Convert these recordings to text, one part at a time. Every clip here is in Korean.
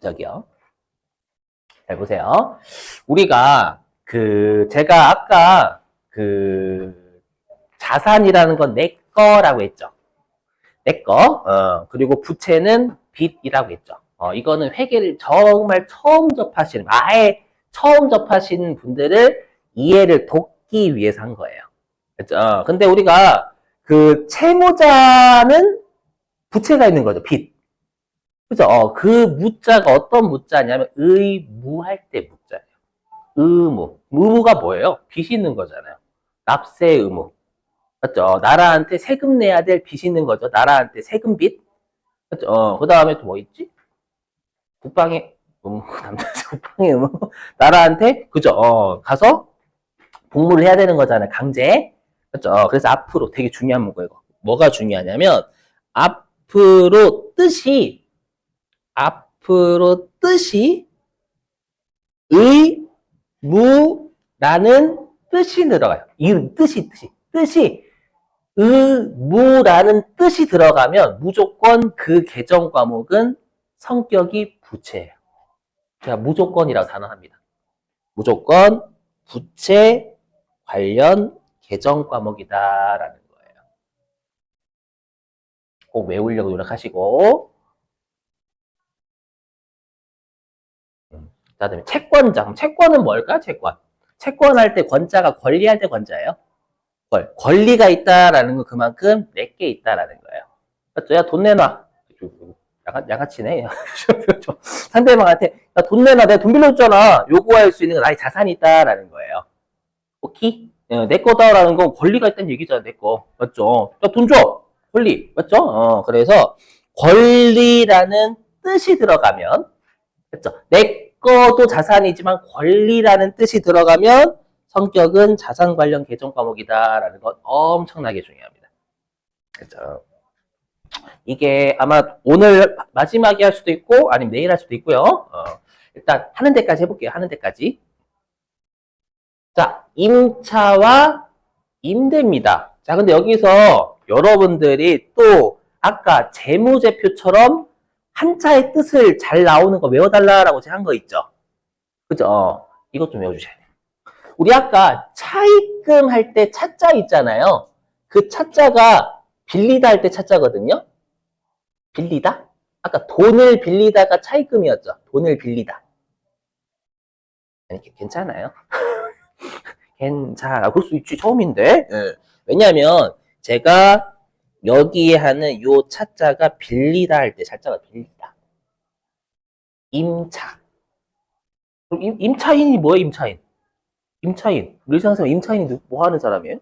저기요. 잘 보세요. 우리가 제가 아까 자산이라는 건 내 거라고 했죠. 내 거. 그리고 부채는 빚이라고 했죠. 이거는 회계를 정말 처음 접하시는, 아예 처음 접하시는 분들을 이해를 돕기 위해서 한 거예요. 그죠? 근데 우리가 채무자는 부채가 있는 거죠. 빚. 그죠? 그 무자가 어떤 무자냐면 의무할 때 무자예요. 의무. 의무가 뭐예요? 빚이 있는 거잖아요. 납세 의무. 맞죠? 나라한테 세금 내야 될 빚이 있는 거죠. 나라한테 세금 빚. 맞죠? 그 다음에 또 뭐 있지? 국방의 의무, 남자들 국방의 의무. 나라한테, 그죠? 가서 복무를 해야 되는 거잖아요. 강제. 그죠? 그래서 앞으로 되게 중요한 문구예요. 이거. 뭐가 중요하냐면, 앞으로 뜻이 의무라는 뜻이 들어가요. 이 뜻이 의무라는 뜻이 들어가면 무조건 그 개정 과목은 성격이 부채예요. 제가 무조건이라고 단언합니다. 무조건 부채 관련 개정 과목이다라는 거예요. 꼭 외우려고 노력하시고. 그다음에 채권자. 채권은 뭘까? 채권 할 때 권자가 권리할 때 권자예요. 권리가 있다라는 건 그만큼 내게 있다라는 거예요. 맞죠? 야, 돈 내놔. 양아치네. 상대방한테 야, 돈 내놔. 내가 돈 빌려줬잖아. 요구할 수 있는 건 나의 자산이 있다라는 거예요. 오케이? 내 거다라는 건 권리가 있다는 얘기잖아. 내 거. 맞죠? 야, 돈 줘. 권리. 맞죠? 그래서 권리라는 뜻이 들어가면, 맞죠? 내 거도 자산이지만 권리라는 뜻이 들어가면 성격은 자산 관련 개정 과목이다라는 건 엄청나게 중요합니다. 그렇죠? 이게 아마 오늘 마지막에 할 수도 있고 아니면 내일 할 수도 있고요. 일단 하는 데까지 해볼게요. 하는 데까지. 자, 임차와 임대입니다. 자, 근데 여기서 여러분들이 또 아까 재무제표처럼 한자의 뜻을 잘 나오는 거 외워달라고 제가 한 거 있죠. 그죠? 이것 좀 외워주셔야 돼요. 우리 아까 차입금 할 때 차자 있잖아요. 그 차자가 빌리다 할 때 차자거든요. 빌리다? 아까 돈을 빌리다가 차입금이었죠. 돈을 빌리다. 아니, 괜찮아요. 그럴 수 있지. 처음인데. 네. 왜냐면 제가 여기에 하는 요 차자가 빌리다 할 때 차자가 빌리다. 임차. 임차인이 뭐예요, 임차인? 임차인. 우리 상상 임차인이 뭐 하는 사람이에요?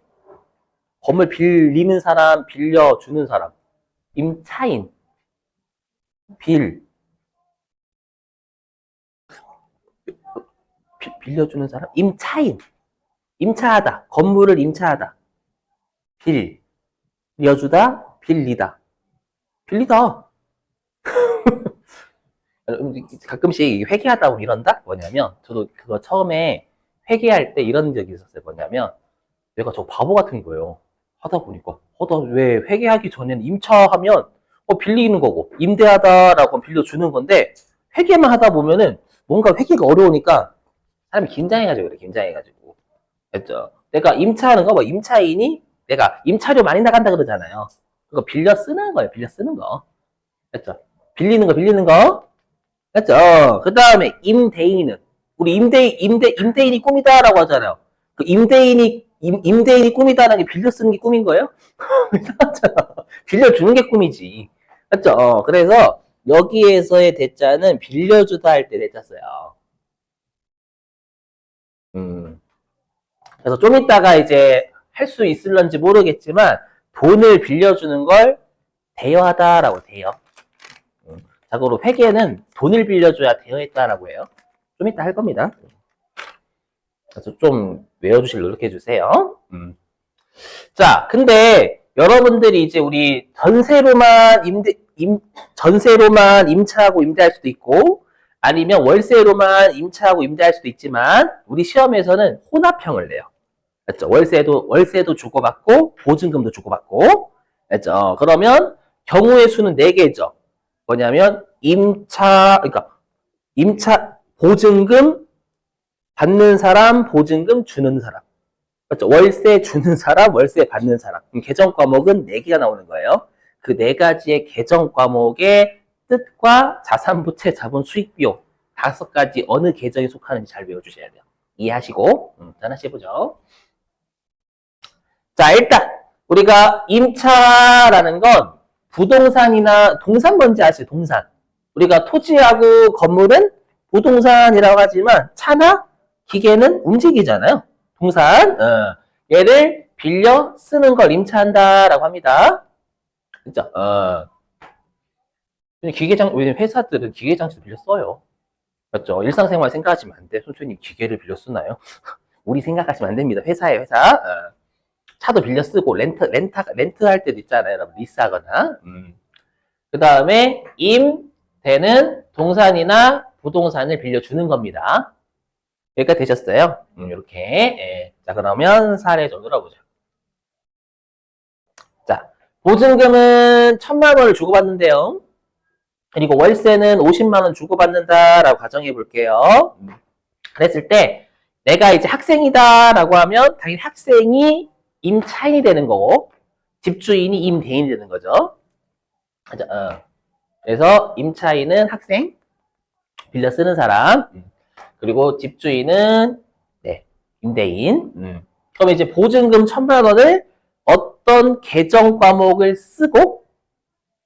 건물 빌리는 사람, 빌려주는 사람. 임차인. 빌려주는 사람? 임차인. 임차하다. 건물을 임차하다. 빌려주다. 빌리다. 빌리다. 가끔씩 회계하다 보면 이런다? 뭐냐면, 저도 그거 처음에 회계할 때 이런 적이 있었어요. 뭐냐면, 내가 저 바보 같은 거예요. 하다 보니까. 왜 회계하기 전에는 임차하면, 빌리는 거고, 임대하다라고 빌려주는 건데, 회계만 하다 보면은 뭔가 회계가 어려우니까 사람이 긴장해가지고 그래, 긴장해가지고. 됐죠? 내가 임차하는 거, 임차인이 내가 임차료 많이 나간다 그러잖아요. 그거 빌려 쓰는 거예요, 빌려 쓰는 거. 됐죠? 빌리는 거. 됐죠? 그 다음에 임대인은, 우리 임대인이 꿈이다라고 하잖아요. 그 임대인이 꿈이다라는 게 빌려 쓰는 게 꿈인 거예요? 빌려주는 게 꿈이지. 맞죠? 그래서 여기에서의 대자는 빌려주다 할 때 대자 써요. 그래서 좀 이따가 이제 할 수 있을런지 모르겠지만 돈을 빌려주는 걸 대여하다라고 대여. 자고로 회계는 돈을 빌려줘야 대여했다라고 해요. 좀 이따 할 겁니다. 그래서 좀 외워주실 노력해 주세요. 자, 근데 여러분들이 이제 우리 전세로만 임차하고 임대할 수도 있고 아니면 월세로만 임차하고 임대할 수도 있지만 우리 시험에서는 혼합형을 내요. 맞죠? 월세도 주고받고 보증금도 주고받고. 맞죠? 그러면 경우의 수는 4개죠. 뭐냐면 그러니까 임차, 보증금 받는 사람, 보증금 주는 사람. 그렇죠? 월세 주는 사람, 월세 받는 사람. 계정 과목은 4개가 나오는 거예요. 그 4가지의 계정 과목의 뜻과 자산부채, 자본, 수익, 비용 5가지 어느 계정에 속하는지 잘 외워주셔야 돼요. 이해하시고 하나씩 해보죠. 자, 일단 우리가 임차라는 건 부동산이나 동산 뭔지 아시죠? 동산. 우리가 토지하고 건물은 부동산이라고 하지만 차나 기계는 움직이잖아요. 동산. 얘를 빌려 쓰는 걸 임차한다라고 합니다. 그죠? 왜냐면 회사들은 기계 장치도 빌려 써요. 맞죠? 일상생활 생각하시면 안 돼. 선생님 기계를 빌려 쓰나요? 우리 생각하시면 안 됩니다. 회사에 회사. 차도 빌려 쓰고 렌트할 때도 있잖아요. 여러분 리스하거나. 그 다음에 임대는 동산이나 부동산을 빌려주는 겁니다. 여기까지 되셨어요? 이렇게. 예. 자, 그러면 사례 좀 들어보죠. 자, 보증금은 1,000만 원을 주고받는데요. 그리고 월세는 50만 원 주고받는다라고 가정해 볼게요. 그랬을 때 내가 이제 학생이다라고 하면 당연히 학생이 임차인이 되는 거고 집주인이 임대인이 되는 거죠. 그래서 임차인은 학생, 빌려 쓰는 사람, 그리고 집주인은 임대인. 그럼 이제 보증금 1,000만 원을 어떤 계정 과목을 쓰고,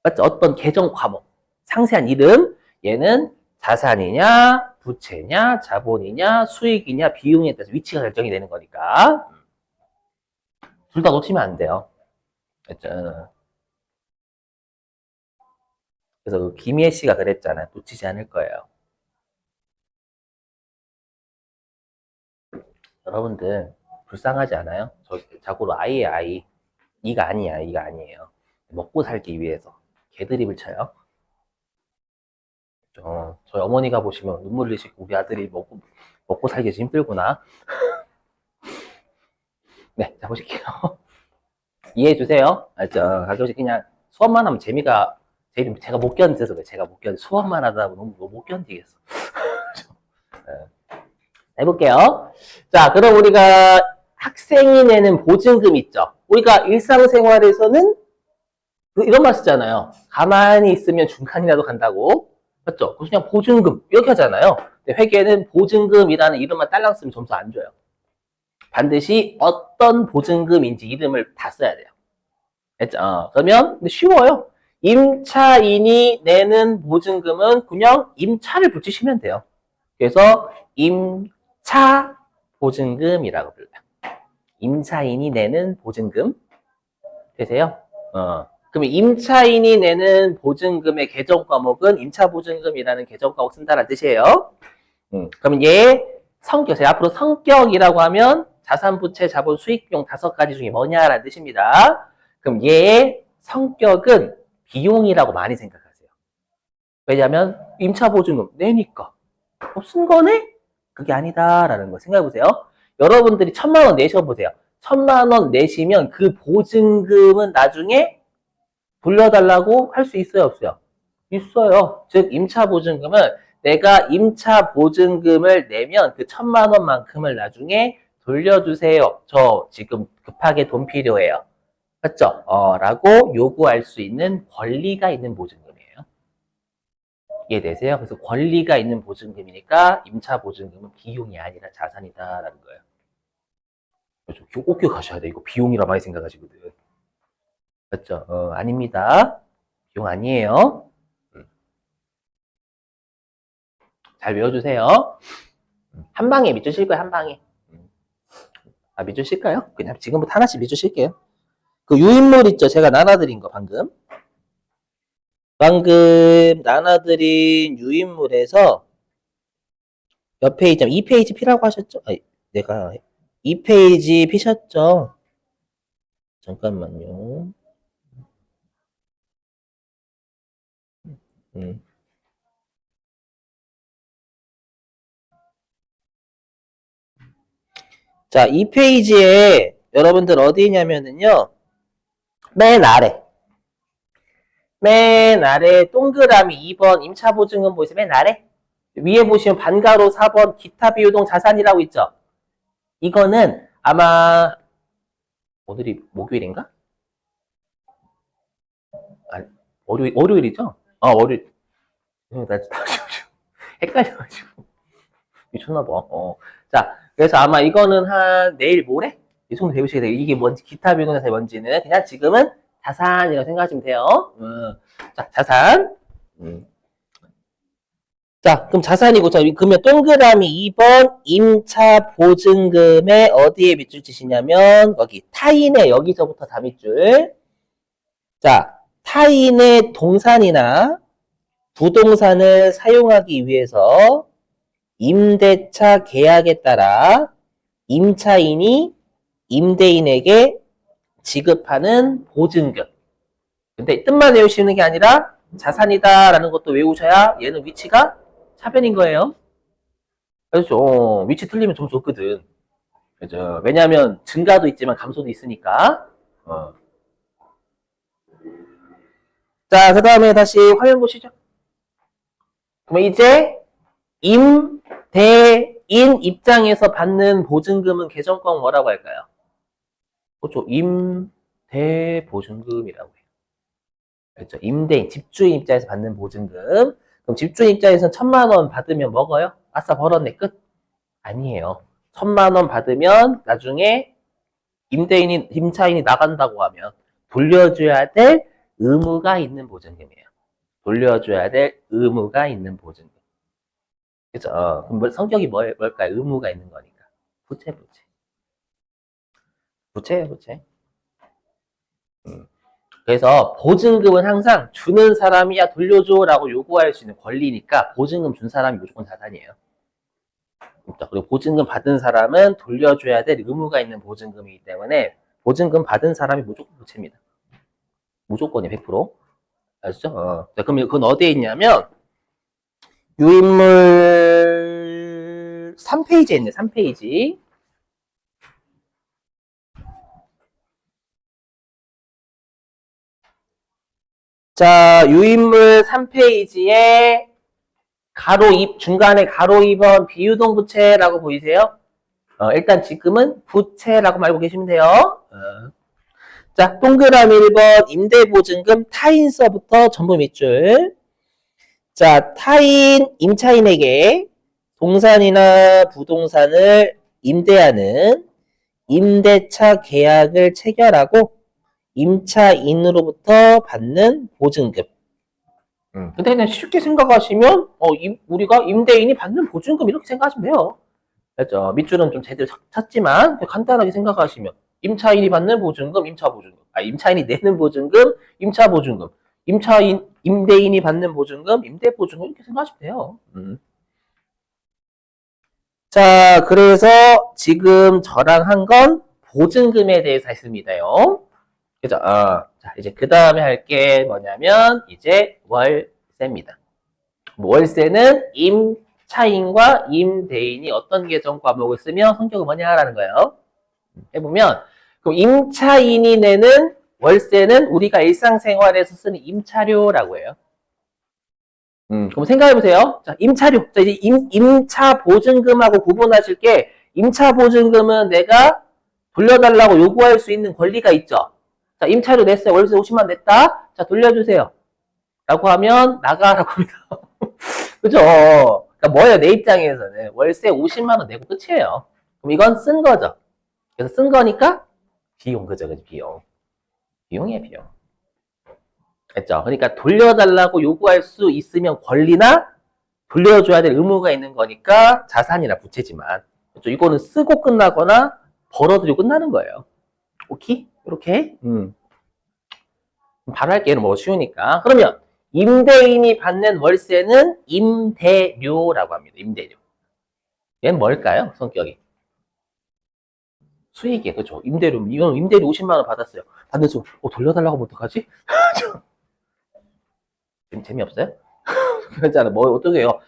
맞죠? 어떤 계정 과목, 상세한 이름, 얘는 자산이냐, 부채냐, 자본이냐, 수익이냐, 비용에 따라서 위치가 결정이 되는 거니까 둘 다 놓치면 안 돼요. 그렇죠? 그래서 그 김예 씨가 그랬잖아요. 놓치지 않을 거예요. 여러분들 불쌍하지 않아요? 저 자고로 아이예요, 아이. 이가 아니야, 이가 아니에요. 먹고 살기 위해서 개드립을 쳐요. 저희 어머니가 보시면 눈물 흘리시고 우리 아들이 먹고 살기 힘들구나. 네, 자 보실게요. 이해해 주세요. 알죠? 가끔씩 그냥 수업만 하면 제가 못 견뎌서 그래. 제가 못 견뎌. 수업만 하다 보면 너무 못 견디겠어. 해볼게요. 자, 그럼 우리가 학생이 내는 보증금 있죠. 우리가 일상생활에서는 이런 말 쓰잖아요. 가만히 있으면 중간이라도 간다고. 맞죠? 그냥 보증금 이렇게 하잖아요. 근데 회계는 보증금이라는 이름만 딸랑 쓰면 점수 안 줘요. 반드시 어떤 보증금인지 이름을 다 써야 돼요. 됐죠? 그러면 쉬워요. 임차인이 내는 보증금은 그냥 임차를 붙이시면 돼요. 그래서 임차 보증금이라고 불러요. 임차인이 내는 보증금. 되세요? 그러면 임차인이 내는 보증금의 계정 과목은 임차보증금이라는 계정 과목 쓴다는 뜻이에요. 그러면 얘 성격, 제가 앞으로 성격이라고 하면 자산, 부채, 자본, 수익, 비용 5가지 중에 뭐냐라는 뜻입니다. 그럼 얘의 성격은 비용이라고 많이 생각하세요. 왜냐하면 임차보증금 내니까 쓴 거네? 그게 아니다라는 거 생각해보세요. 여러분들이 1,000만 원 내셔보세요. 1,000만 원 내시면 그 보증금은 나중에 돌려달라고 할 수 있어요, 없어요? 있어요. 즉 임차보증금은 내가 임차보증금을 내면 그 1,000만 원만큼을 나중에 돌려주세요. 저 지금 급하게 돈 필요해요. 맞죠? 라고 요구할 수 있는 권리가 있는 보증금이에요. 이해되세요? 그래서 권리가 있는 보증금이니까 임차보증금은 비용이 아니라 자산이다라는 거예요. 꼭 기억하셔야 돼. 이거 비용이라 많이 생각하시거든. 맞죠? 아닙니다. 비용 아니에요. 잘 외워주세요. 한 방에 밑줄 칠 거예요, 한 방에. 밑줄 칠까요? 그냥 지금부터 하나씩 밑줄 칠게요. 그 유인물 있죠? 제가 나눠드린 거, 방금 나눠드린 유인물에서 몇 페이지, 2페이지 피라고 하셨죠? 아니, 내가 2페이지 피셨죠? 잠깐만요. 자, 2페이지에 여러분들 어디 있냐면은요, 맨 아래 동그라미 2번 임차보증금 보이세요? 맨 아래? 위에 보시면 반가로 4번 기타 비유동 자산이라고 있죠. 이거는 아마 오늘이 목요일인가? 아니, 월요일이죠? 월요일. 나 헷갈려가지고. 미쳤나봐. 자, 그래서 아마 이거는 한 내일 모레? 이 정도 배우시게 돼요. 이게 뭔지, 기타 비유동 자산이 뭔지는 그냥 지금은 자산이라고 생각하시면 돼요. 자, 자산. 자, 그럼 자산이고, 자, 그러면 동그라미 2번 임차 보증금에 어디에 밑줄 치시냐면, 여기 타인의 여기서부터 다 밑줄. 자, 타인의 동산이나 부동산을 사용하기 위해서 임대차 계약에 따라 임차인이 임대인에게 지급하는 보증금. 근데 뜻만 외우시는 게 아니라 자산이다라는 것도 외우셔야 얘는 위치가 차변인 거예요. 그렇죠. 위치 틀리면 점수 없거든. 그죠. 왜냐하면 증가도 있지만 감소도 있으니까. 자, 그 다음에 다시 화면 보시죠. 그럼 이제 임대인 입장에서 받는 보증금은 계정권 뭐라고 할까요? 그렇죠. 임대 보증금이라고 해요. 그렇죠. 임대인, 집주인 입장에서 받는 보증금. 그럼 집주인 입장에서는 1,000만 원 받으면 먹어요? 아싸 벌었네 끝? 아니에요. 1,000만 원 받으면 나중에 임차인이 나간다고 하면 돌려줘야 될 의무가 있는 보증금이에요. 돌려줘야 될 의무가 있는 보증금. 그죠? 그럼 성격이 뭘까요? 의무가 있는 거니까. 부채. 부채예요, 부채. 그래서 보증금은 항상 주는 사람이야 돌려줘라고 요구할 수 있는 권리니까 보증금 준 사람이 무조건 자산이에요. 그리고 보증금 받은 사람은 돌려줘야 될 의무가 있는 보증금이기 때문에 보증금 받은 사람이 무조건 부채입니다. 무조건이 100%. 아시죠? 자, 그럼 그건 어디에 있냐면 유인물 3페이지에 있네. 3페이지. 자, 유인물 3페이지에 가로 2, 중간에 가로 2번 비유동 부채라고 보이세요? 일단 지금은 부채라고 알고 계시면 돼요. 자, 동그라미 1번 임대보증금 타인서부터 전부 밑줄. 자, 타인 임차인에게 동산이나 부동산을 임대하는 임대차 계약을 체결하고 임차인으로부터 받는 보증금. 근데 그냥 쉽게 생각하시면 우리가 임대인이 받는 보증금 이렇게 생각하시면 돼요. 그렇죠? 밑줄은 좀 제대로 쳤지만 간단하게 생각하시면 임차인이 받는 보증금, 임차보증금. 임차인이 내는 보증금, 임차보증금. 임대인이 받는 보증금, 임대보증금 이렇게 생각하시면 돼요. 자, 그래서 지금 저랑 한 건 보증금에 대해서 했습니다요. 그죠? 자, 이제 그 다음에 할 게 뭐냐면 이제 월세입니다. 월세는 임차인과 임대인이 어떤 계정 과목을 쓰며 성격은 뭐냐라는 거예요. 해보면 그럼 임차인이 내는 월세는 우리가 일상생활에서 쓰는 임차료라고 해요. 그럼 생각해보세요. 자, 임차료. 자, 이제 임차 보증금하고 구분하실 게 임차 보증금은 내가 돌려달라고 요구할 수 있는 권리가 있죠. 자, 임차료 냈어요. 월세 50만 냈다. 자, 돌려주세요. 라고 하면 나가라고 합니다. 그죠? 그러니까 뭐예요? 내 입장에서는 월세 50만 원 내고 끝이에요. 그럼 이건 쓴 거죠. 그래서 쓴 거니까 비용, 그죠? 비용. 비용이에요, 비용. 됐죠? 그러니까 돌려달라고 요구할 수 있으면 권리나 돌려줘야 될 의무가 있는 거니까 자산이나 부채지만. 그렇죠? 이거는 쓰고 끝나거나 벌어들이고 끝나는 거예요. 오케이? 이렇게. 바로 할게요. 뭐 쉬우니까. 그러면 임대인이 받는 월세는 임대료라고 합니다. 임대료. 얘는 뭘까요? 성격이. 수익이에요. 그렇죠? 임대료. 이건 임대료 50만 원 받았어요. 받는서 돌려달라고 하면 어떡하지? 재미없어요? 그렇잖아. 뭐 어떻게 해요?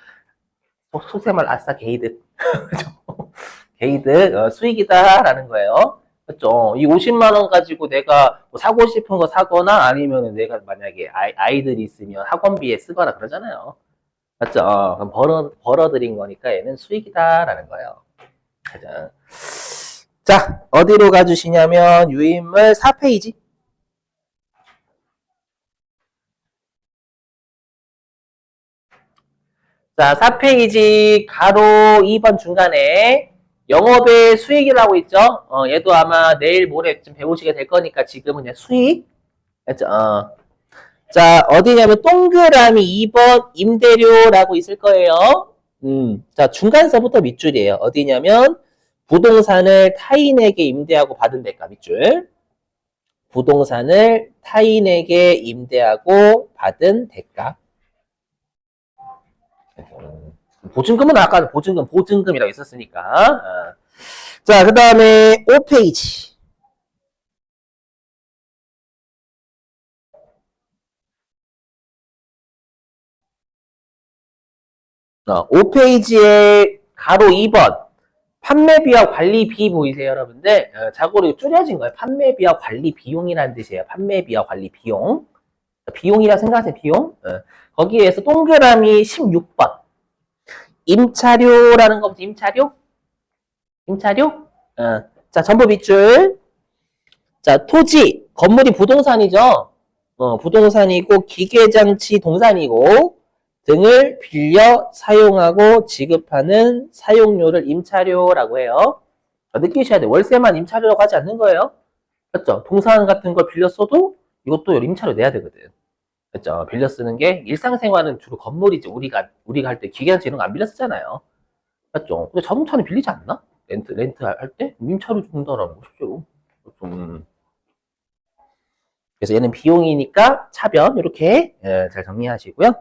속세말 아싸 게이득. 게이득 수익이다라는 거예요. 그렇죠? 이 50만 원 가지고 내가 뭐 사고 싶은 거 사거나 아니면 내가 만약에 아이들이 있으면 학원비에 쓰거나 그러잖아요. 맞죠? 그럼 벌어들인 거니까 얘는 수익이다라는 거예요. 가자. 자, 어디로 가주시냐면 유인물 4페이지. 자, 4페이지 가로 2번 중간에 영업의 수익이라고 있죠? 얘도 아마 내일 모레쯤 배우시게 될 거니까 지금은 그냥 수익. 했죠? 자, 어디냐면 동그라미 2번 임대료라고 있을 거예요. 자, 중간서부터 밑줄이에요. 어디냐면 부동산을 타인에게 임대하고 받은 대가 밑줄. 부동산을 타인에게 임대하고 받은 대가. 보증금은 아까 보증금이라고 있었으니까. 자, 그 다음에 5페이지. 5페이지에 가로 2번. 판매비와 관리비 보이세요, 여러분들? 자고로 줄여진 거예요. 판매비와 관리 비용이라는 뜻이에요. 판매비와 관리 비용. 비용이라 생각하세요, 비용. 거기에서 동그라미 16번. 임차료라는 거부터 임차료? 임차료? 자, 전부 밑줄. 자, 토지, 건물이 부동산이죠. 부동산이고, 기계장치 동산이고, 등을 빌려 사용하고 지급하는 사용료를 임차료라고 해요. 느끼셔야 돼요. 월세만 임차료라고 하지 않는 거예요. 그렇죠? 동산 같은 걸 빌려 써도 이것도 임차료 내야 되거든. 그렇죠? 빌려 쓰는 게 일상생활은 주로 건물이지. 우리가 할 때 기계장치 이런 거 안 빌려 쓰잖아요. 맞죠? 근데 자동차는 빌리지 않나? 렌트 할 때? 임차료 준다라는 거, 실제로. 좀. 그래서 얘는 비용이니까 차변, 이렇게 잘 정리하시고요.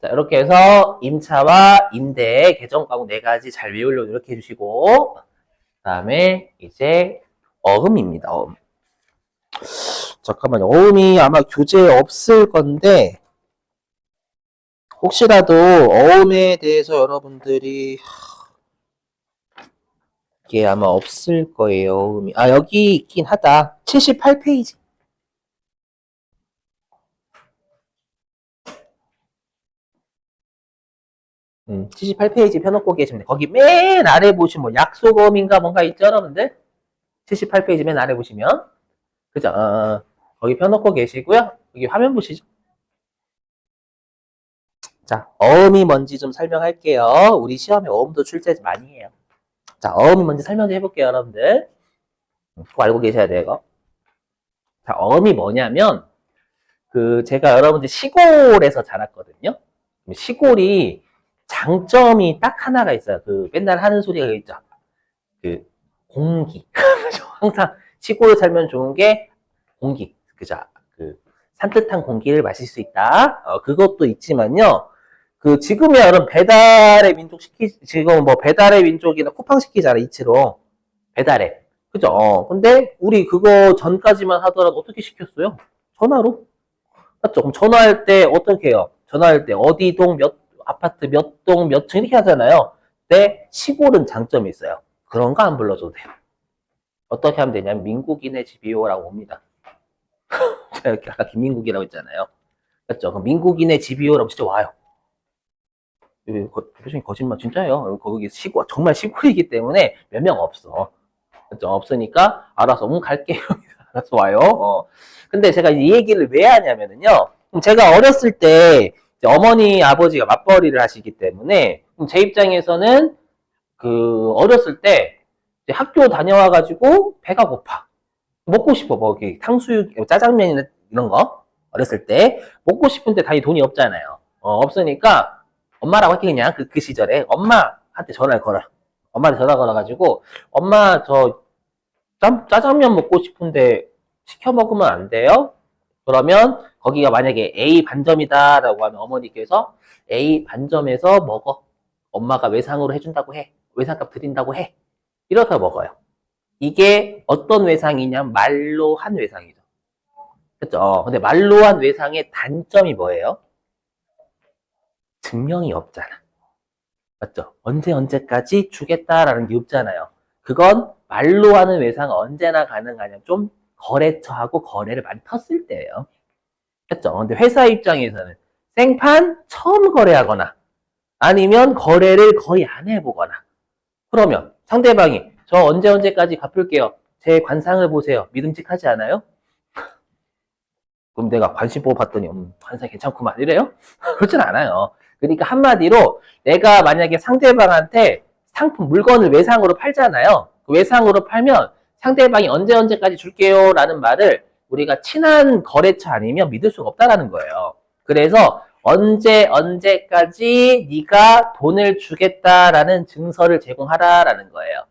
자, 이렇게 해서 임차와 임대, 개정과목 4가지 잘 외우려고 노력해 주시고, 그 다음에 이제 어음입니다. 어음. 잠깐만요. 어음이 아마 교재에 없을 건데, 혹시라도 어음에 대해서 여러분들이 이게 아마 없을 거예요. 어음이. 여기 있긴 하다. 78페이지. 78페이지 펴놓고 계시면 돼. 거기 맨 아래 보시면 뭐 약속어음인가 뭔가 있죠, 여러분들? 78페이지 맨 아래 보시면. 그죠? 거기 펴놓고 계시고요. 여기 화면 보시죠. 자, 어음이 뭔지 좀 설명할게요. 우리 시험에 어음도 출제 많이 해요. 자, 어음이 뭔지 설명 좀 해볼게요, 여러분들. 꼭 알고 계셔야 돼요, 이거. 자, 어음이 뭐냐면, 제가 여러분들 시골에서 자랐거든요. 시골이 장점이 딱 하나가 있어요. 맨날 하는 소리가 있죠. 공기. 항상 시골에 살면 좋은 게 공기. 그죠? 산뜻한 공기를 마실 수 있다. 그것도 있지만요. 지금이야, 여러분, 지금 뭐 배달의 민족이나 쿠팡 시키잖아, 이치로. 배달앱. 그죠? 근데 우리 그거 전까지만 하더라도 어떻게 시켰어요? 전화로. 맞죠? 그럼 전화할 때 어떻게 해요? 전화할 때 어디 동 아파트 몇 동 몇 층 이렇게 하잖아요. 근데 시골은 장점이 있어요. 그런 거 안 불러줘도 돼요. 어떻게 하면 되냐면 민국인의 집이요라고 옵니다. 제가 아까 김민국이라고 했잖아요. 맞죠? 그럼 민국인의 집이요라고 진짜 와요. 대표님 거짓말 진짜예요. 거기 정말 시골이기 때문에 몇 명 없어. 그죠? 없으니까 알아서 갈게요. 알아서 와요. 근데 제가 이 얘기를 왜 하냐면요. 제가 어렸을 때 어머니 아버지가 맞벌이를 하시기 때문에 제 입장에서는 어렸을 때 학교 다녀와가지고 배가 고파. 먹고 싶어. 뭐 탕수육, 짜장면이나 이런 거 어렸을 때 먹고 싶은데 당연히 돈이 없잖아요. 없으니까 엄마라고 할게 그냥 그 시절에 엄마한테 전화를 걸어. 엄마한테 전화 걸어가지고 엄마 저 짜장면 먹고 싶은데 시켜 먹으면 안 돼요? 그러면 거기가 만약에 A 반점이다라고 하면 어머니께서 A 반점에서 먹어. 엄마가 외상으로 해준다고 해. 외상값 드린다고 해. 이렇게 먹어요. 이게 어떤 외상이냐면 말로 한 외상이죠. 그렇죠? 근데 말로 한 외상의 단점이 뭐예요? 증명이 없잖아. 맞죠? 언제까지 주겠다라는 게 없잖아요. 그건 말로 하는 외상은 언제나 가능하냐면 좀 거래처하고 거래를 많이 텄을 때예요. 그렇죠? 근데 회사 입장에서는 생판 처음 거래하거나 아니면 거래를 거의 안 해보거나 그러면 상대방이 저 언제까지 갚을게요. 제 관상을 보세요. 믿음직하지 않아요? 그럼 내가 관심 보고 봤더니 관상이 괜찮구만 이래요? 그렇진 않아요. 그러니까 한마디로 내가 만약에 상대방한테 상품 물건을 외상으로 팔잖아요. 그 외상으로 팔면 상대방이 언제까지 줄게요 라는 말을 우리가 친한 거래처 아니면 믿을 수가 없다라는 거예요. 그래서 언제까지 네가 돈을 주겠다라는 증서를 제공하라라는 거예요.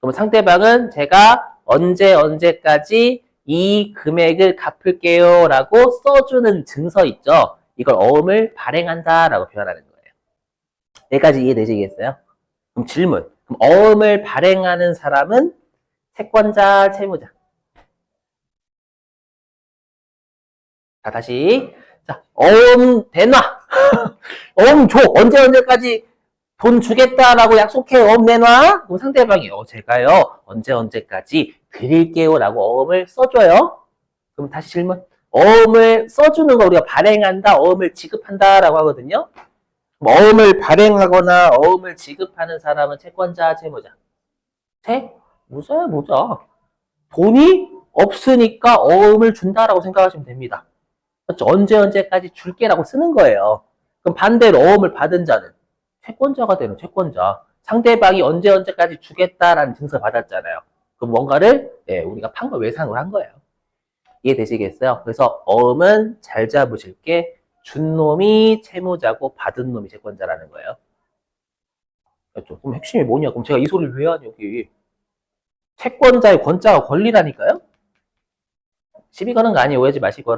그럼 상대방은 제가 언제까지 이 금액을 갚을게요 라고 써주는 증서 있죠. 이걸 어음을 발행한다라고 표현하는 거예요. 여기까지 이해되시겠어요? 그럼 질문. 그럼 어음을 발행하는 사람은 채권자, 채무자. 자, 다시. 자, 어음 대놔. 어음 줘. 언제까지 돈 주겠다라고 약속해. 어음 내놔. 그럼 상대방이 제가요. 언제까지 드릴게요 라고 어음을 써줘요. 그럼 다시 질문. 어음을 써주는 거 우리가 발행한다, 어음을 지급한다라고 하거든요. 어음을 발행하거나 어음을 지급하는 사람은 채권자, 채무자. 채무자. 돈이 없으니까 어음을 준다라고 생각하시면 됩니다. 그렇죠? 언제까지 줄게라고 쓰는 거예요. 그럼 반대로 어음을 받은 자는 채권자가 되는 채권자. 상대방이 언제까지 주겠다라는 증서 받았잖아요. 그럼 뭔가를 우리가 판거 외상을 한 거예요. 이해되시겠어요? 그래서 어음은 잘 잡으실 게 준 놈이 채무자고 받은 놈이 채권자라는 거예요. 그렇죠? 그럼 핵심이 뭐냐? 그럼 제가 이 소리를 왜 하냐, 여기. 채권자의 권자가 권리라니까요? 시비 거는 거 아니에요. 오해하지 마시고.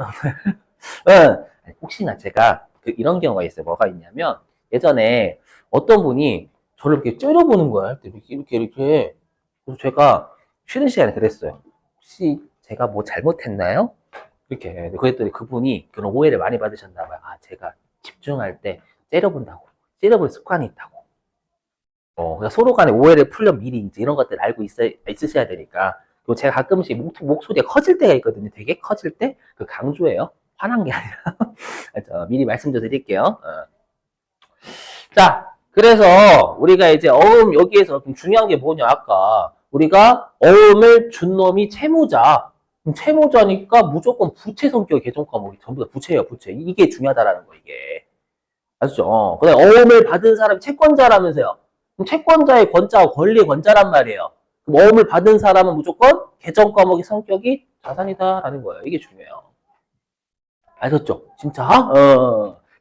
혹시나 제가 이런 경우가 있어요. 뭐가 있냐면 예전에 어떤 분이 저를 이렇게 째려보는 거야. 이렇게. 그래서 제가 쉬는 시간에 그랬어요. 혹시 제가 뭐 잘못했나요? 이렇게. 그랬더니 그분이 그런 오해를 많이 받으셨나 봐요. 아, 제가 집중할 때 째려본다고. 째려볼 습관이 있다고. 그러니까 서로 간에 오해를 풀려면 미리 이제 이런 것들 알고 있으셔야 되니까. 그리고 제가 가끔씩 목소리가 커질 때가 있거든요. 되게 커질 때? 그 강조예요. 화난 게 아니라. 미리 말씀 좀 드릴게요. 자, 그래서 우리가 이제 어음 여기에서 좀 중요한 게 뭐냐, 아까. 우리가 어음을 준 놈이 채무자. 채무자니까 무조건 부채 성격 계정 과목이 전부 다 부채예요, 부채. 이게 중요하다라는 거, 이게. 아시죠? 근데 어음을 받은 사람이 채권자라면서요. 그럼 채권자의 권자와 권리의 권자란 말이에요. 그럼 어음을 받은 사람은 무조건 계정 과목의 성격이 자산이다라는 거예요. 이게 중요해요. 아셨죠? 진짜?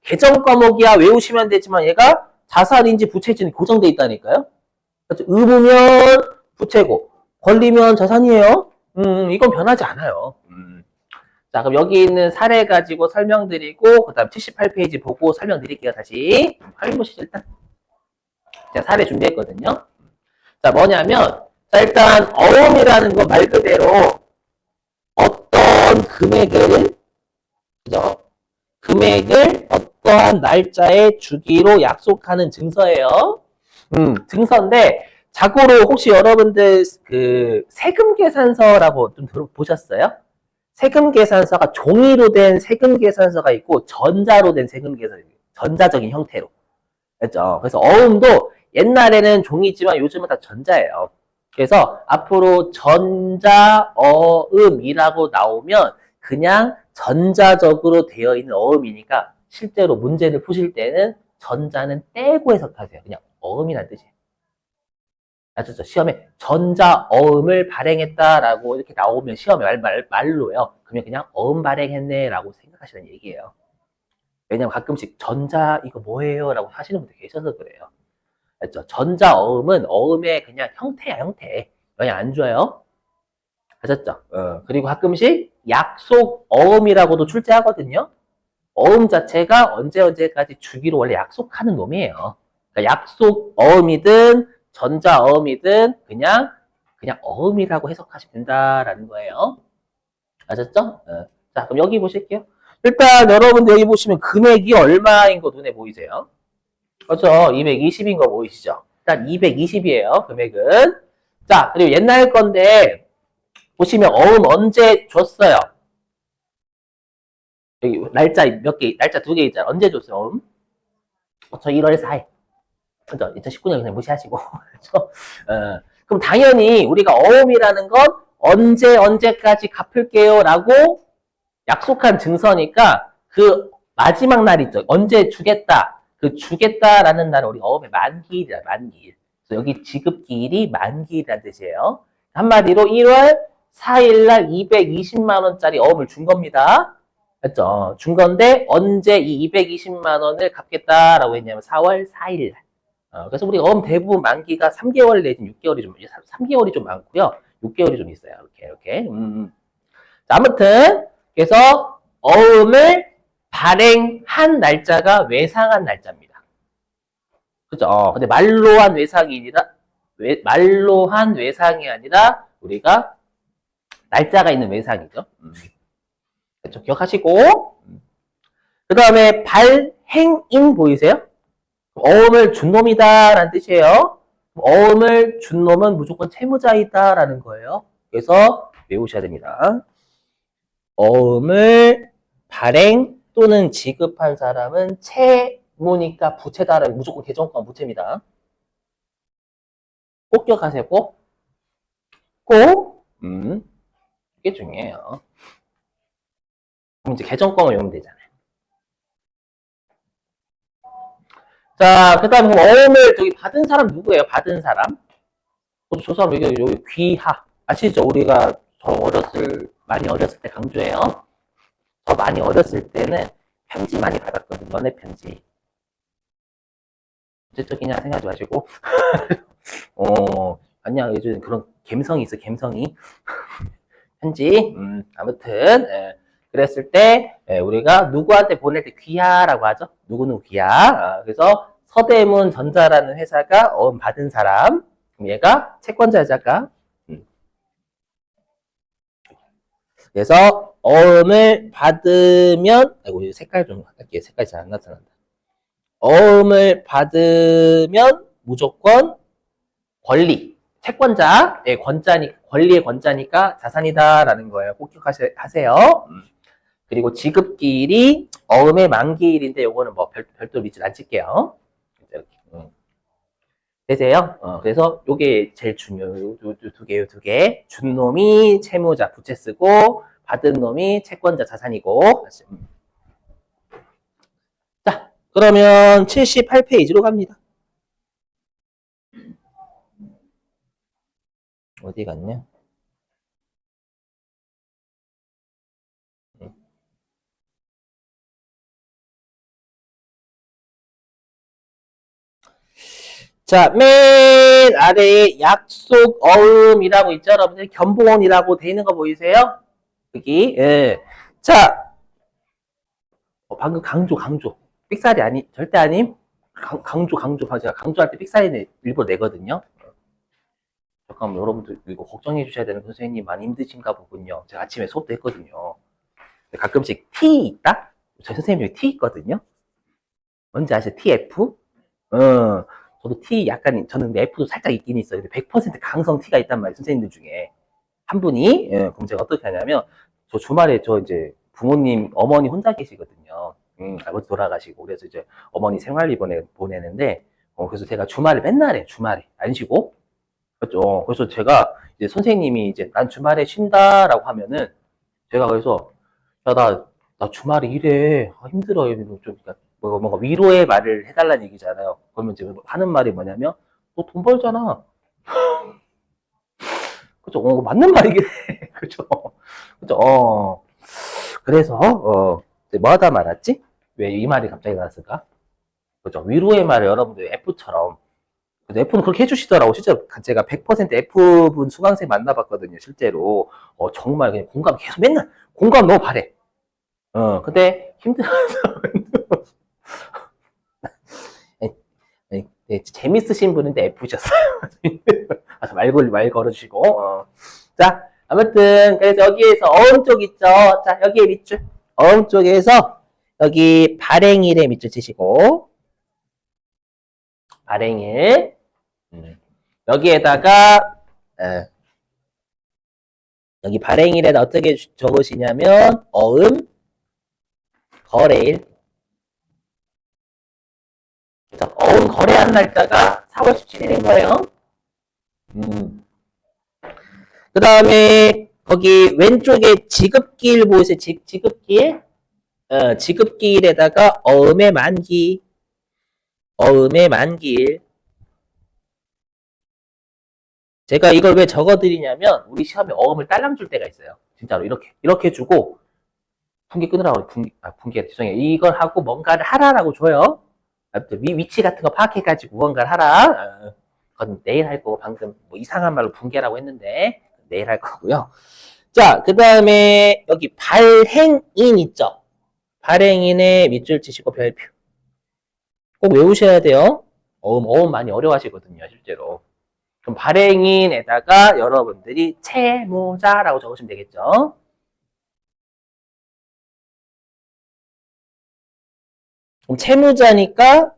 계정 과목이야 외우시면 되지만 얘가 자산인지 부채인지 고정돼 있다니까요. 그렇죠? 의무면 부채고 권리면 자산이에요. 이건 변하지 않아요. 자, 그럼 여기 있는 사례 가지고 설명드리고 그 다음 78페이지 보고 설명드릴게요. 다시 확인 보시죠. 일단 제가 사례 준비했거든요. 자, 뭐냐면 자, 일단 어음이라는 거 말 그대로 어떤 금액을 그죠? 금액을 어떠한 날짜에 주기로 약속하는 증서예요. 증서인데 자고로 혹시 여러분들 그 세금 계산서라고 좀 보셨어요? 세금 계산서가 종이로 된 세금 계산서가 있고 전자로 된 세금 계산서, 전자적인 형태로. 그렇죠? 그래서 어음도 옛날에는 종이지만 요즘은 다 전자예요. 그래서 앞으로 전자어음이라고 나오면 그냥 전자적으로 되어 있는 어음이니까 실제로 문제를 푸실 때는 전자는 떼고 해석하세요. 그냥 어음이라는 뜻이에요. 아셨죠? 시험에 전자어음을 발행했다라고 이렇게 나오면 시험에 말로요. 그러면 그냥 어음 발행했네라고 생각하시는 얘기예요. 왜냐면 가끔씩 전자 이거 뭐예요? 라고 하시는 분들 계셔서 그래요. 알죠? 전자어음은 어음의 그냥 형태야, 형태. 영향 안 줘요. 아셨죠? 그리고 가끔씩 약속 어음이라고도 출제하거든요. 어음 자체가 언제까지 주기로 원래 약속하는 놈이에요. 그러니까 약속 어음이든 전자어음이든 그냥 어음이라고 해석하시면 된다라는 거예요. 아셨죠? 자, 그럼 여기 보실게요. 일단 여러분들 여기 보시면 금액이 얼마인 거 눈에 보이세요? 그렇죠. 220인 거 보이시죠? 일단 220이에요. 금액은. 자, 그리고 옛날 건데 보시면 어음 언제 줬어요? 여기 날짜 몇 개, 날짜 2개 있잖아. 언제 줬어요? 저 1월 4일. 그죠? 2019년 그냥 무시하시고. 그죠? 그럼 당연히 우리가 어음이라는 건 언제까지 갚을게요 라고 약속한 증서니까 그 마지막 날 있죠. 언제 주겠다. 그 주겠다라는 날은 우리 어음의 만기일이야, 만기일. 그래서 여기 지급기일이 만기일이라는 뜻이에요. 한마디로 1월 4일 날 220만 원짜리 어음을 준 겁니다. 맞죠? 준 건데 언제 이 220만 원을 갚겠다라고 했냐면 4월 4일 날. 그래서 우리 어음 대부분 만기가 3개월 내지는 6개월이 좀, 3개월이 좀 많고요. 6개월이 좀 있어요. 이렇게. 자, 아무튼, 그래서 어음을 발행한 날짜가 외상한 날짜입니다. 그죠? 근데 말로 한 외상이 아니라 우리가 날짜가 있는 외상이죠. 그렇죠? 기억하시고. 그 다음에 발행인 보이세요? 어음을 준 놈이다라는 뜻이에요. 어음을 준 놈은 무조건 채무자이다라는 거예요. 그래서 외우셔야 됩니다. 어음을 발행 또는 지급한 사람은 채무니까 부채다라는 무조건 계정권 부채입니다. 꼭 기억하세요. 꼭. 이게 중요해요. 그럼 이제 계정권을 외우면 되잖아요. 자, 그 다음에 어음을 저기 받은 사람 누구예요? 받은 사람? 저 사람 여기 귀하. 아시죠? 우리가 많이 어렸을 때 강조해요. 저 많이 어렸을 때는 편지 많이 받았거든요. 연애 편지. 언제적이냐 생각하지 마시고. 아니야, 요즘 그런 감성이 있어, 감성이. 편지. 아무튼, 그랬을 때, 우리가 누구한테 보낼 때 귀하라고 하죠. 누구누구 귀하. 그래서 서대문 전자라는 회사가 어음 받은 사람. 그럼 얘가 채권자자가. 그래서 어음을 받으면, 아이고, 색깔 좀 할게요. 색깔이 잘 안 나타난다. 어음을 받으면 무조건 권리, 채권자의 권리의 권자니까 자산이다라는 거예요. 꼭 기억하세요. 그리고 지급기일이 어음의 만기일인데 요거는 뭐 별도로 밑줄 안 칠게요. 이렇게. 되세요? 그래서 요게 제일 중요해요. 요 두 개. 준 놈이 채무자 부채 쓰고 받은 놈이 채권자 자산이고. 자, 그러면 78페이지로 갑니다. 어디 갔냐? 자, 맨 아래에 약속 어음이라고 있죠, 여러분들? 견본이라고 돼 있는 거 보이세요? 여기, 예. 자, 방금 강조. 삑살이 절대 아님. 강조. 제가 강조할 때 삑살이 일부러 내거든요. 잠깐만, 여러분들, 이거 걱정해 주셔야 되는 선생님 많이 힘드신가 보군요. 제가 아침에 수업도 했거든요. 가끔씩 T 있다? 저희 선생님 여기 T 있거든요. 뭔지 아시죠? TF? 저도 T 약간, 저는 F도 살짝 있긴 있어요. 근데 100% 강성 T가 있단 말이에요. 선생님들 중에. 한 분이. 그럼 제가 어떻게 하냐면, 저 주말에 이제 부모님, 어머니 혼자 계시거든요. 아버지 돌아가시고. 그래서 이제 어머니 생활비 보내는데, 그래서 제가 맨날 해, 주말에. 안 쉬고. 그렇죠. 그래서 제가 이제 선생님이 이제 난 주말에 쉰다라고 하면은, 제가 그래서, 야, 나 주말에 일해. 힘들어. 좀, 그러니까 뭔가 위로의 말을 해달라는 얘기잖아요. 그러면 이제 하는 말이 뭐냐면, 너 돈 벌잖아. 그죠? 맞는 말이긴 해. 그죠? 그죠? 그래서, 뭐 하다 말았지? 왜 이 말이 갑자기 나왔을까? 그죠? 위로의 말을 여러분들 F처럼. F는 그렇게 해주시더라고. 실제로 제가 100% F분 수강생 만나봤거든요. 실제로. 정말 그냥 맨날 공감 너무 바래. 근데 힘들어서. 네, 재밌으신 분인데 F셨어요. 말 걸어주시고. 자, 아무튼, 그래서 여기에서 어음 쪽 있죠? 자, 여기에 밑줄. 어음 쪽에서 여기 발행일에 밑줄 치시고. 발행일. 여기에다가, 여기 발행일에다 어떻게 적으시냐면, 어음, 거래일. 그죠? 어음 거래한 날짜가 4월 17일인 거예요. 그 다음에 거기 왼쪽에 지급기일 보이세요? 지급기일? 지급기일에다가 어음의 만기. 어음의 만기일. 제가 이걸 왜 적어드리냐면 우리 시험에 어음을 딸랑 줄 때가 있어요. 진짜로 이렇게 주고 분기 끊으라고 분기가 죄송해요. 이걸 하고 뭔가를 하라라고 줘요. 위치 같은 거 파악해가지고 무언가를 하라. 그건 내일 할 거고 방금 뭐 이상한 말로 분계라고 했는데 내일 할 거고요. 자, 그 다음에 여기 발행인 있죠? 발행인의 밑줄 치시고 별표. 꼭 외우셔야 돼요. 어음 많이 어려워하시거든요, 실제로. 그럼 발행인에다가 여러분들이 채무자라고 적으시면 되겠죠? 그럼 채무자니까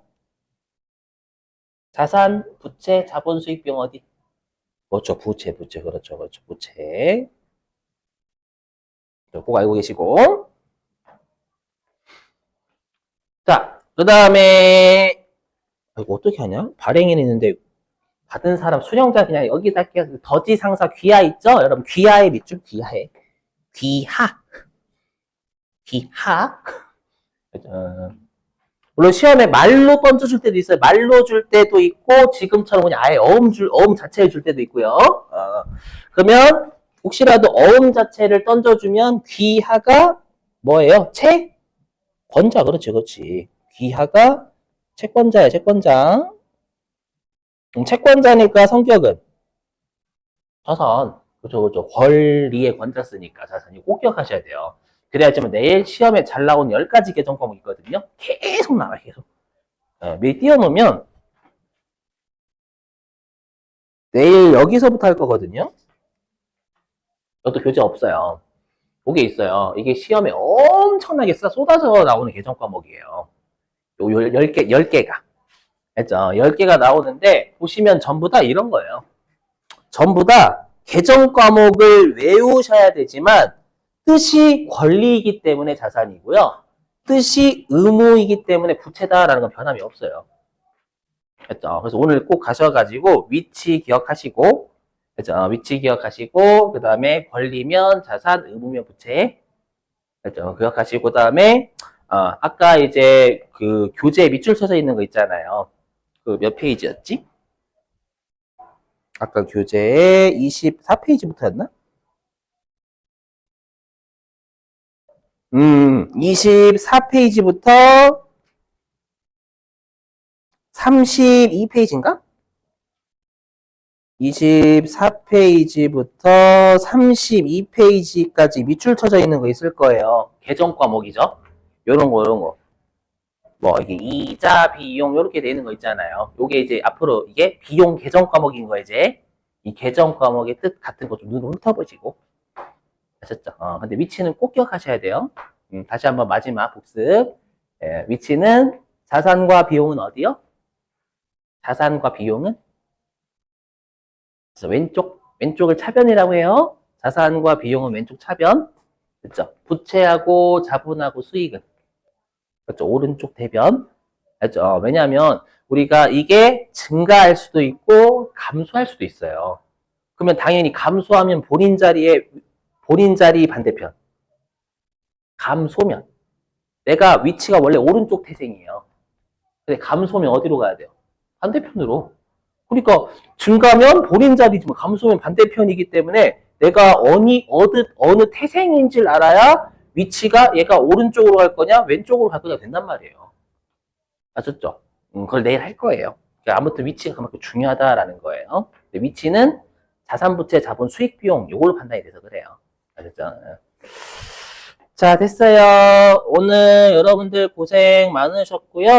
자산, 부채, 자본, 수익, 비용 어디? 그렇죠, 부채, 그렇죠, 부채. 꼭 알고 계시고. 자, 그 다음에 이거 어떻게 하냐? 발행인 있는데 받은 사람 수령자 그냥 여기다 할게요. 더지 상사 귀하 있죠? 여러분 귀하의 밑줄 귀하에 귀하. 물론 시험에 말로 던져줄 때도 있어요. 말로 줄 때도 있고 지금처럼 그냥 아예 어음 자체를 줄 때도 있고요. 그러면 혹시라도 어음 자체를 던져주면 귀하가 뭐예요? 채권자. 그렇지. 귀하가 채권자야, 채권자. 채권자니까 성격은 자산. 그죠. 권리의 권자 쓰니까 자산이 꼭 기억하셔야 돼요. 그래야지만 내일 시험에 잘 나온 10가지 개정 과목이 있거든요. 계속 나와요, 계속. 미리 띄워놓으면 내일 여기서부터 할 거거든요. 이것도 교재 없어요. 그게 있어요. 이게 시험에 엄청나게 쏟아져 나오는 개정 과목이에요. 요 10개가. 했죠? 10개가 나오는데 보시면 전부 다 이런 거예요. 전부 다 개정 과목을 외우셔야 되지만 뜻이 권리이기 때문에 자산이고요. 뜻이 의무이기 때문에 부채다라는 건 변함이 없어요. 했죠? 그래서 오늘 꼭 가셔가지고 위치 기억하시고, 했죠? 위치 기억하시고, 그 다음에 권리면 자산, 의무면 부채, 했죠? 기억하시고, 그 다음에 아까 이제 그 교재 밑줄 쳐져 있는 거 있잖아요. 그 몇 페이지였지? 아까 교재에 24페이지부터였나? 24페이지부터 32페이지인가? 24페이지부터 32페이지까지 밑줄 쳐져 있는 거 있을 거예요. 개정 과목이죠. 요런 거. 뭐, 이게 이자, 비용, 요렇게 되는 거 있잖아요. 요게 이제 앞으로 이게 비용 개정 과목인 거 이제. 이 개정 과목의 뜻 같은 거 좀 눈으로 훑어보시고. 아셨죠? 근데 위치는 꼭 기억하셔야 돼요. 다시 한번 마지막 복습. 위치는 자산과 비용은 어디요? 자산과 비용은? 그래서 왼쪽을 차변이라고 해요. 자산과 비용은 왼쪽 차변. 그렇죠? 부채하고 자본하고 수익은. 그렇죠? 오른쪽 대변. 그렇죠? 왜냐하면 우리가 이게 증가할 수도 있고 감소할 수도 있어요. 그러면 당연히 감소하면 본인 자리 반대편. 감소면 내가 위치가 원래 오른쪽 태생이에요. 근데 감소면 어디로 가야 돼요? 반대편으로. 그러니까 증가면 본인 자리지만 감소면 반대편이기 때문에 내가 어느 태생인지를 알아야 위치가 얘가 오른쪽으로 갈 거냐 왼쪽으로 갈 거냐 된단 말이에요. 아셨죠? 그걸 내일 할 거예요. 그러니까 아무튼 위치가 그만큼 중요하다라는 거예요. 위치는 자산, 부채, 자본, 수익, 비용 이걸로 판단이 돼서 그래요. 아셨죠? 자, 됐어요. 오늘 여러분들 고생 많으셨고요.